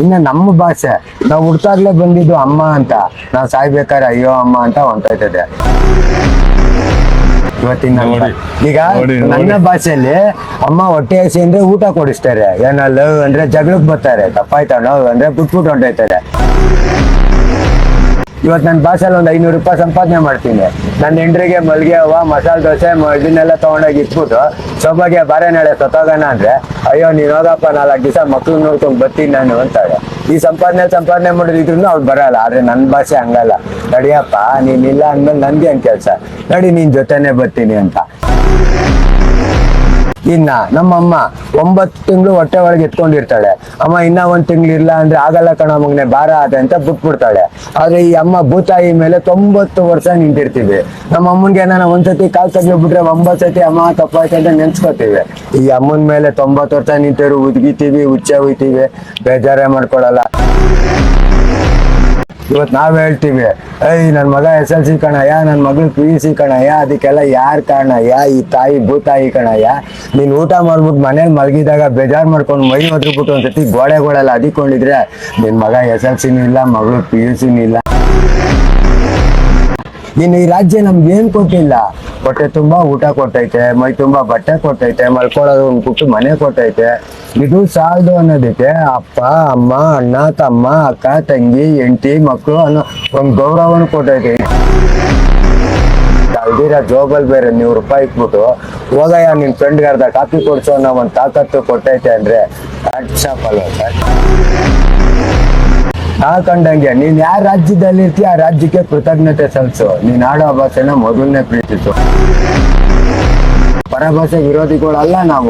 ಇನ್ನು ನಮ್ಮ ಭಾಷೆ ನಾವು ಹುಡ್ತಾಗ್ಲೇ ಬಂದಿದ್ದು ಅಮ್ಮ ಅಂತ, ನಾವು ಸಾಯ್ಬೇಕಾದ್ರೆ ಅಯ್ಯೋ ಅಮ್ಮ ಅಂತ ಹೊಂಟೋಯ್ತದೆ ಇವತ್ತಿನ. ಈಗ ನನ್ನ ಭಾಷೆಯಲ್ಲಿ ಅಮ್ಮ ಹೊಟ್ಟೆ ಹಸಿ ಅಂದ್ರೆ ಊಟ ಕೊಡಿಸ್ತಾರೆ, ಏನಲ್ಲ ಅಂದ್ರೆ ಜಗಳಕ್ಕೆ ಬರ್ತಾರೆ, ತಪ್ಪಾಯ್ತಾ ನೋವು ಅಂದ್ರೆ ಬಿಟ್ಬಿಟ್ಟು ಹೊಂಟೋಯ್ತಾರೆ. ಇವತ್ತು ನನ್ನ ಭಾಷೆಯಲ್ಲಿ ಒಂದು 500 ರೂಪಾಯಿ ಸಂಪಾದನೆ ಮಾಡ್ತೀನಿ. ನನ್ನ ಹೆಂಡ್ರಿಗೆ ಮಲ್ಗೆ ಹೂವ ಮಸಾಲೆ ದೋಸೆ ಇದನ್ನೆಲ್ಲ ತಗೊಂಡೋಗಿ ಇಟ್ಬಿಟ್ಟು ಸೊಬಗೆ ಬಾರೆ ನಾಳೆ ಸತ್ತೋಗೋಣ ಅಂದ್ರೆ ಅಯ್ಯೋ ನೀನ್ ಹೋಗಪ್ಪ 4 ದಿವಸ ಮಕ್ಳು ನೋಡ್ಕೊಂಡ್ ಬರ್ತೀನಿ ನಾನು ಅಂತಾಳೆ. ಈ ಸಂಪಾದನೆ ಮಾಡಿದ್ರು ಅವ್ರು ಬರಲ್ಲ. ಆದ್ರೆ ನನ್ನ ಭಾಷೆ ಹಂಗಲ್ಲ, ನಡಿಯಪ್ಪ ನೀನಿಲ್ಲ ಅಂದ್ಮೇಲೆ ನನ್ಗೆ ಏನ್ ಕೆಲ್ಸ, ನಡಿ ನೀನ್ ಜೊತೆನೆ ಬರ್ತೀನಿ ಅಂತ. ಇನ್ನ ನಮ್ಮಮ್ಮ 9 ತಿಂಗಳು ಹೊಟ್ಟೆ ಒಳಗೆ ಎತ್ಕೊಂಡಿರ್ತಾಳೆ. ಅಮ್ಮ ಇನ್ನ 1 ತಿಂಗಳು ಇಲ್ಲ ಅಂದ್ರೆ ಆಗಲ್ಲ ಕಣ ಮಗನೆ ಭಾರ ಆದ ಅಂತ ಬಿಟ್ಬಿಡ್ತಾಳೆ. ಆದ್ರೆ ಈ ಅಮ್ಮ ಭೂತಾಯಿ ಮೇಲೆ 90 ವರ್ಷ ನಿಂತಿರ್ತೀವಿ. ನಮ್ಮ ಅಮ್ಮನ್ಗೆ ನಾನು ಒಂದ್ಸತಿ ಕಾಲ್ ತಗ್ಲಿಬಿಟ್ರೆ 9 ಸತಿ ಅಮ್ಮ ತಪ್ಪಾಯ್ತು ಅಂತ ನೆನ್ಸ್ಕೊತೀವಿ. ಈ ಅಮ್ಮನ ಮೇಲೆ 90 ವರ್ಷ ನಿಂತಿರು ಉದ್ಗಿತೀವಿ, ಹುಚ್ಚೆ ಹೋಯ್ತೀವಿ, ಬೇಜಾರೇ ಮಾಡ್ಕೊಳಲ್ಲ. ಇವತ್ತು ನಾವ್ ಹೇಳ್ತೀವಿ ನನ್ ಮಗ SLC ಕಣಯ್ಯ, ನನ್ ಮಗಳು PUC ಕಣಯ್ಯ, ಅದಕ್ಕೆಲ್ಲ ಯಾರ್ ಕಾರಣಯ್ಯ, ಈ ತಾಯಿ ಭೂತಾಯಿ ಕಣಯ್ಯ. ನೀನ್ ಊಟ ಮಾಡ್ಬಿಟ್ಟು ಮನೇಲಿ ಮಲಗಿದಾಗ ಬೇಜಾರ್ ಮಾಡ್ಕೊಂಡು ಮೈ ಒದ್ಬಿಟ್ಟು ಒಂದ್ಸತಿ ಗೋಡೆಗಳೆಲ್ಲ ಅದಿಕೊಂಡಿದ್ರೆ ನಿನ್ ಮಗ SLCನೂ ಇಲ್ಲ, ಮಗಳು PUCನೂ ಇಲ್ಲ. ಇನ್ನು ಈ ರಾಜ್ಯ ನಮ್ಗೆ ಏನ್ ಕೊಟ್ಟಿಲ್ಲ, ಹೊಟ್ಟೆ ತುಂಬಾ ಊಟ ಕೊಟ್ಟೈತೆ, ಮೈ ತುಂಬಾ ಬಟ್ಟೆ ಕೊಟ್ಟೈತೆ, ಮಲ್ಕೊಳ್ಳೋದು ಒಂದು ಪುಟ್ಟು ಮನೆ ಕೊಟ್ಟೈತೆ. ಇದು ಸಾಲದು ಅನ್ನೋದಕ್ಕೆ ಅಪ್ಪ ಅಮ್ಮ ಅಣ್ಣ ತಮ್ಮ ಅಕ್ಕ ತಂಗಿ ಹೆಂಡತಿ ಮಕ್ಕಳು ಅನ್ನೋ ಒಂದು ಗೌರವನು ಕೊಟ್ಟೈತೆ. ಅಲ್ದಿರ ಜೋಬಲ್ ಬೇರೆ 100 ರೂಪಾಯಿ ಇಟ್ಬಿಟ್ಟು ಹೋಗಯ್ಯ ನಿನ್ ಫ್ರೆಂಡ್ಗೆ ಅರ್ಧ ಕಾಫಿ ಕೊಡ್ಸೋ ಅನ್ನೋ ಒಂದು ತಾಕತ್ತು ಕೊಟ್ಟೈತೆ ಅಂದ್ರೆ ಶಾಪ್ ಅಲ್ವಾ ಸರ್? ನಾ ಕಂಡಂಗೆ ನೀನ್ ಯಾವ ರಾಜ್ಯದಲ್ಲಿ ಇರ್ತೀಯ ಆ ರಾಜ್ಯಕ್ಕೆ ಕೃತಜ್ಞತೆ ಸಲ್ಲಿಸು. ನೀನ್ ಆಡೋ ಭಾಷೆನ ಮೊದಲನೇ ಪ್ರೀತಿಸು. ಪರಭಾಷೆ ವಿರೋಧಿಗಳಲ್ಲ ನಾವು.